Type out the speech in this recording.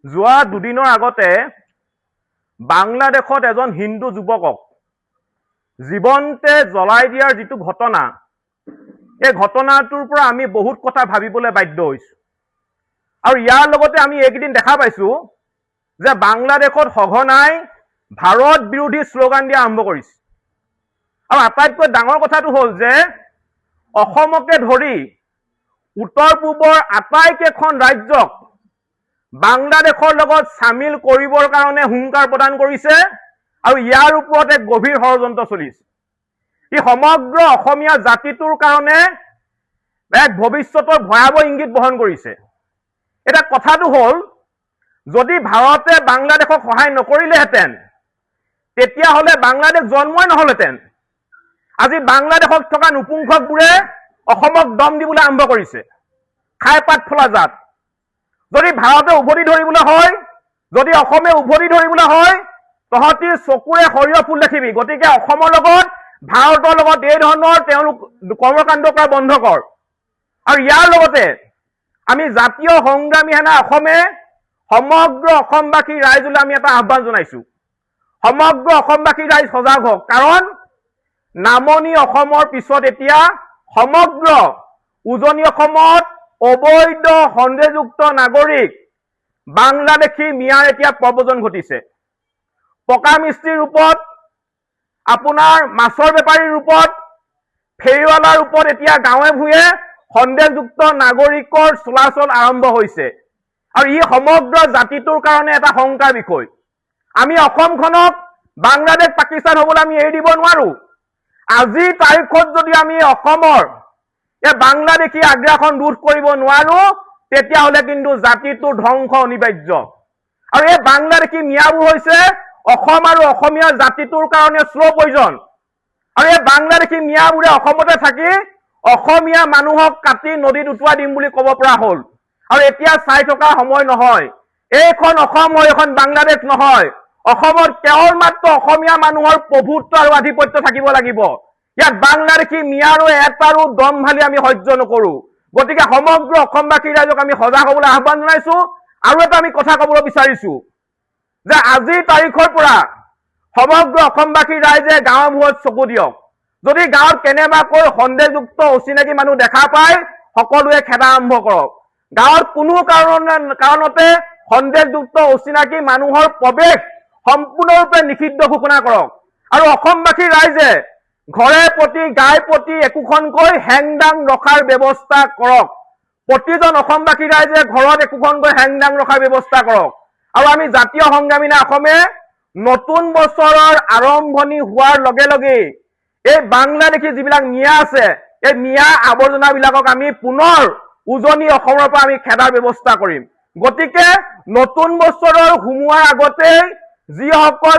যোৱা দুদিনৰ আগতে বাংলাদেশত এজন হিন্দু যুৱকক জীৱন্তে জ্বলাই দিয়াৰ যিটো ঘটনা, এই ঘটনাটোৰ পৰা আমি বহুত কথা ভাবিবলৈ বাধ্য হৈছো। আৰু ইয়াৰ লগতে আমি এইকেইদিন দেখা পাইছো যে বাংলাদেশত সঘনাই ভাৰত বিৰোধী শ্লোগান দিয়া আৰম্ভ কৰিছে। আৰু আটাইতকৈ ডাঙৰ কথাটো হ'ল যে অসমকে ধৰি উত্তৰ পূবৰ আটাইকেইখন ৰাজ্যক বাংলাদেশৰ লগত সামিল কৰিবৰ কাৰণে হুংকাৰ প্ৰদান কৰিছে আৰু ইয়াৰ ওপৰত এক গভীৰ ষড়যন্ত্ৰ চলিছে। ই সমগ্ৰ অসমীয়া জাতিটোৰ কাৰণে এক ভৱিষ্যতৰ ভয়াৱহ ইংগিত বহন কৰিছে। এটা কথাটো হ'ল, যদি ভাৰতে বাংলাদেশক সহায় নকৰিলেহেঁতেন তেতিয়াহ'লে বাংলাদেশ জন্মই নহলহেঁতেন। আজি বাংলাদেশত থকা নপুংসকবোৰে অসমক দম দিবলৈ আৰম্ভ কৰিছে, খাই পাত ফলা জাত। যদি ভাৰতে উভতি ধৰিবলৈ হয়, যদি অসমে উভতি ধৰিবলৈ হয়, তহঁতি চকুৰে সৰিয়হ ফুল দেখিবি। গতিকে অসমৰ লগত ভাৰতৰ লগত এই ধৰণৰ তেওঁলোক কৰ্মকাণ্ড কৰা বন্ধ কৰ। আৰু ইয়াৰ লগতে আমি জাতীয় সংগ্ৰামী সেনা অসমে সমগ্ৰ অসমবাসী ৰাইজলৈ আমি এটা আহ্বান জনাইছো। সমগ্ৰ অসমবাসী ৰাইজ সজাগ হওক, কাৰণ নামনি অসমৰ পিছত এতিয়া সমগ্ৰ উজনি অসমত অবৈধ সন্দেহযুক্ত নাগৰিক বাংলাদেশী মিয়াৰ এতিয়া প্ৰব্ৰজন ঘটিছে। পকা মিস্ত্ৰীৰ ৰূপত, আপোনাৰ মাছৰ বেপাৰীৰ ৰূপত, ফেৰীৱালাৰ ৰূপত এতিয়া গাঁৱে ভূঞে সন্দেহযুক্ত নাগৰিকৰ চলাচল আৰম্ভ হৈছে। আৰু ই সমগ্ৰ জাতিটোৰ কাৰণে এটা শংকাৰ বিষয়। আমি অসমখনক বাংলাদেশ পাকিস্তান হ'বলৈ আমি এৰি দিব নোৱাৰো। আজিৰ তাৰিখত যদি আমি অসমৰ এই বাংলাদেশী আগ্ৰাসন ৰোধ কৰিব নোৱাৰো, তেতিয়াহ'লে কিন্তু জাতিটোৰ ধ্বংস অনিবাৰ্য। আৰু এই বাংলাদেশী মিয়াবোৰ হৈছে অসম আৰু অসমীয়া জাতিটোৰ কাৰণে শ্ল' পয়জন। আৰু এই বাংলাদেশী মিয়াবোৰে অসমতে থাকি অসমীয়া মানুহক কাটি নদীত উটুৱাই দিম বুলি ক'ব পৰা হ'ল। আৰু এতিয়া চাই থকা সময় নহয়। এইখন অসম হয়, এখন বাংলাদেশ নহয়। অসমত কেৱল মাত্ৰ অসমীয়া মানুহৰ প্ৰভুত্ব আৰু আধিপত্য থাকিব লাগিব। ইয়াত বাংলাদেশী মিয়াৰো এটাৰো দম ভালি আমি সহ্য নকৰো। গতিকে সমগ্ৰ অসমবাসী ৰাইজক আমি সজাগ হ'বলৈ আহ্বান জনাইছো। আৰু এটা আমি কথা ক'বলৈ বিচাৰিছো যে আজিৰ তাৰিখৰ পৰা সমগ্ৰ অসমবাসী ৰাইজে গাঁৱৰ মূৰত চকু দিয়ক। যদি গাঁৱত কেনেবাকৈ সন্দেহযুক্ত অচিনাকি মানুহ দেখা পায়, সকলোৱে খেদা আৰম্ভ কৰক। গাঁৱত কোনো কাৰণতে সন্দেহযুক্ত অচিনাকি মানুহৰ প্ৰৱেশ সম্পূৰ্ণৰূপে নিষিদ্ধ ঘোষণা কৰক। আৰু অসমবাসী ৰাইজে ঘৰে প্ৰতি গাই প্ৰতি একোখনকৈ হেংদাং ৰখাৰ ব্যৱস্থা কৰক। প্ৰতিজন অসমবাসী ৰাইজে ঘৰত একোখনকৈ হেংদাং ৰখাৰ ব্যৱস্থা কৰক। আৰু আমি জাতীয় সংগ্ৰামী সেনা অসমে নতুন বছৰৰ আৰম্ভণি হোৱাৰ লগে লগে এই বাংলাদেশী যিবিলাক মিয়া আছে, এই মিয়া আৱৰ্জনাবিলাকক আমি পুনৰ উজনি অসমৰ পৰা আমি খেদাৰ ব্যৱস্থা কৰিম। গতিকে নতুন বছৰৰ সোমোৱাৰ আগতেই যিসকল